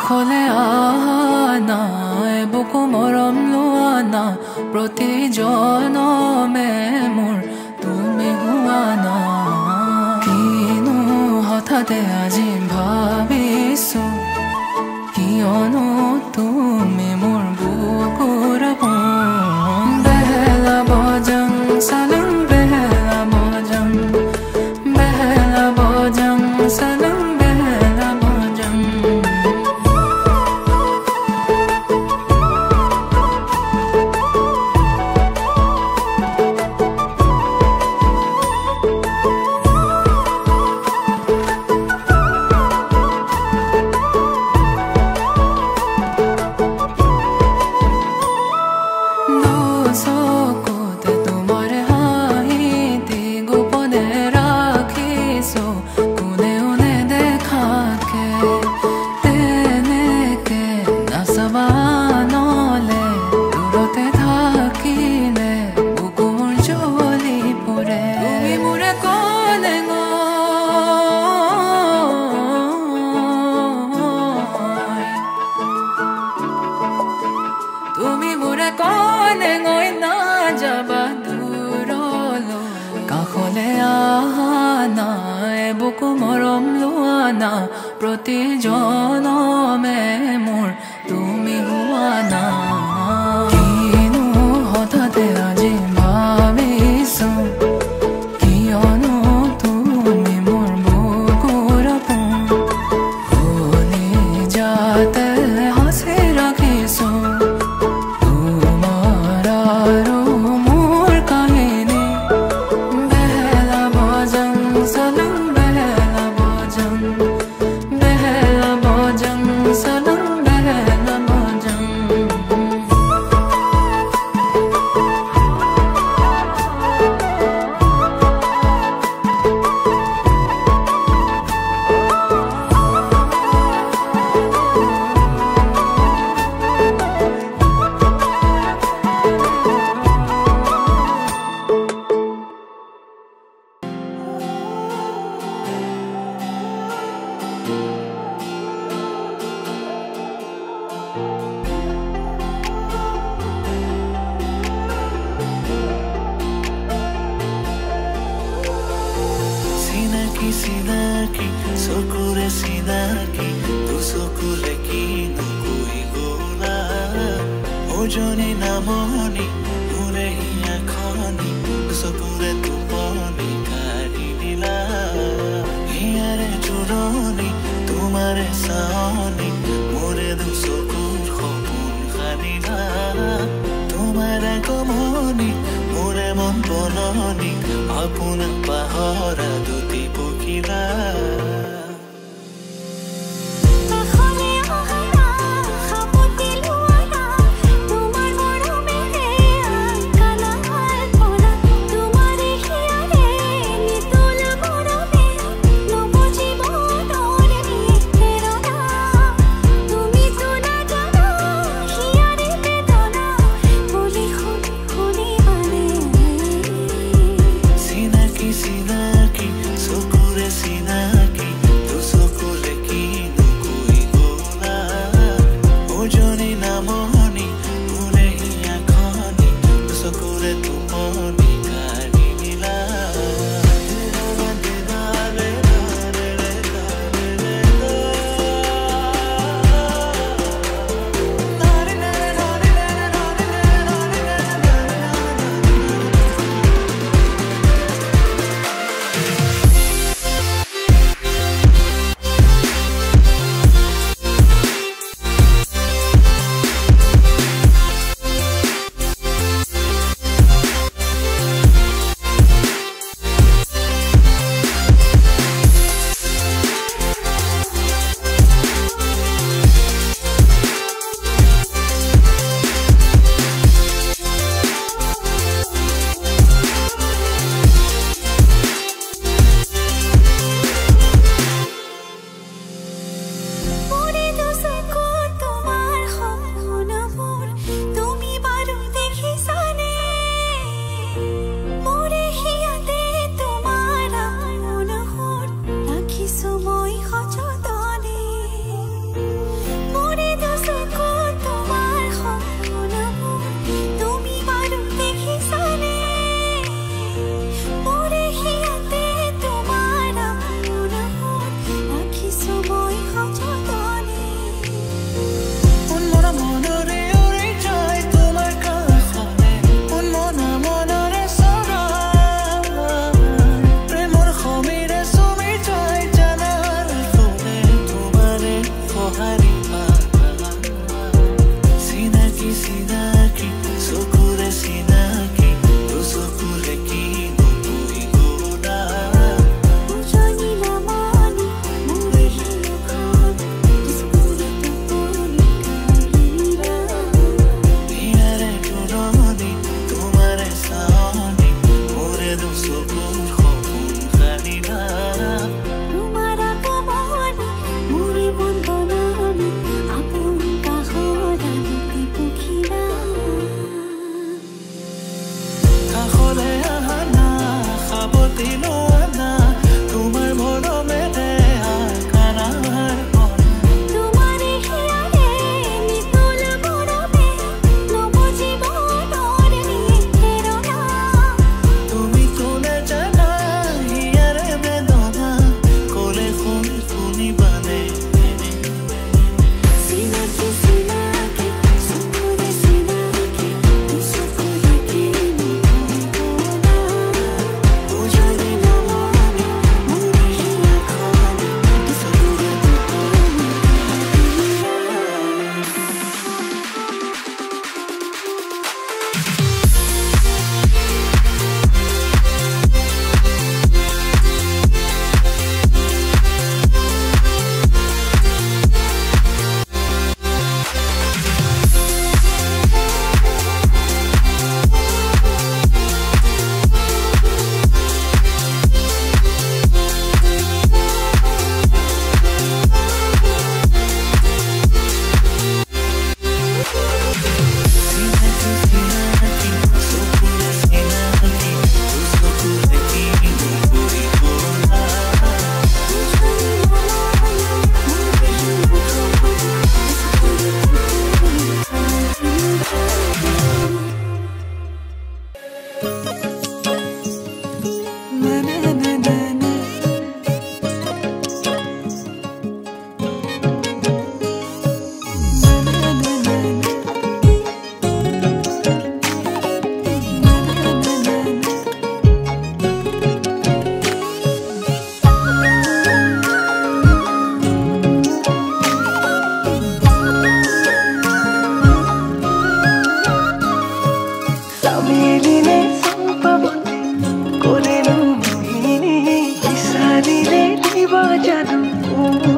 কাষলে আনা বুকু মৰম লোৱানা প্ৰতি জনমে মোৰ তুমি হোৱানা কিনো হঠাতে আজি ভাবিছো কিয়নো তুমি মোৰ বুকুৰ পোন বেলা বজং সালং বেলা বজং সালং বেলা বজং চকুতে তোমাৰ হাঁহিতে গোপনে ৰাখিছো কোনেও নেদেখাকে তেনেকে নাচাবা নলে দূৰতে থাকিলে বুকু মোৰ জ্বলি পৰে তুমি মোৰে ক'লে তুমি মোৰে ক'লে না যাবা দূৰলৈ কাষলে আনা বুকু মৰম লোৱানা প্ৰতি জনমে মোৰ তুমি হোৱানা কিনো হঠাতে আজি ভাবিছো কিয়নো তুমি মোৰ বুকুৰ পোন কলি যাতে হাসি ৰাখিছো Sinaki, sokure sinaki, tu sokure kino kui gola. Ojoni namoni, ure hiya khani, tu sokure tu pani kari dila. Hiyare churoni, tumare saoni, more du sokur khopun kharila. Tumare komoni, more mon bononi, apuna pahara duti pokila. Sinaki, जादू